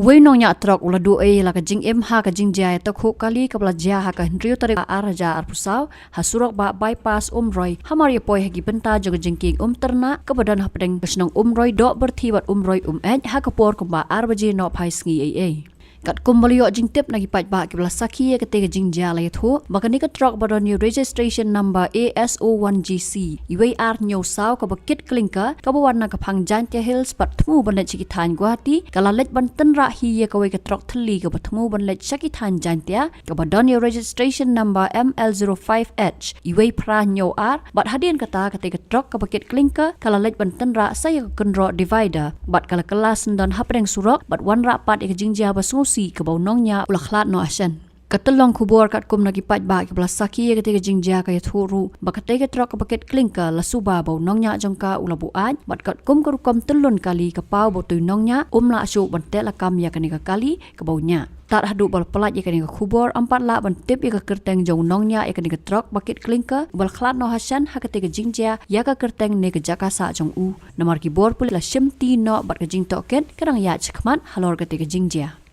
Uwe Nongñiah Trok ula doe la ka Jingïatyngkhuh ka Jingïatyngkhuh kali ka belajar ha ka Hendrio Tarik araja arpusau ha surok ba bypass Umroi hamar ya poi hagi benta joga jengking ternak ka badan ha pedeng Shillong Umroi Umdohbyrthih wat Umroi ha ka por ka ba arbaje no phai sngi ai kat kumbaliyo jingtip nagi pajba ki belas saki ke tega Jingïatyngkhuh bakani ka Trok badan new registration number ASO1GC UAR new sau ka bakit klingka ka bawarna ka Jingïatyngkhuh hills pat thmu banlet Jingïatyngkhuh Guwahati kalalet banten ra hi ka wei ka Trok thli ka thmu banlet Jingïatyngkhuh ka badan new registration number ML05H UA pra new R bat hadian kata ka tega Trok ka bakit klingka kalalet banten ra saya ka kenro divider bat kala kelas dan hapeng surok bat wan ra pat ka Jingïatyngkhuh basu si ke bau Nongñiah ulah khlat no asan Katalong kubor kat kum nagi pajba ke belas saki ke tega Jingïatyngkhuh ya thuru bakate ke Trok ke paket klingka la suba bau Nongñiah jongka ula buaj bat kat kum kerukom telun kali ke pau bau tu Nongñiah la asu bantel la kam ya kanika kali ke baunya tak hadu bal pelat ya kanika kubor empat la bantip ya ke kerteng jong Nongñiah ya kanika Trok paket klingka bal khlat no hasan ha ke tega Jingïatyngkhuh ya ke kerteng ne ke jakasa jong namar kibor pul la shimti no bat ke jingtoket kerang ya chkmat halor ke tega Jingïatyngkhuh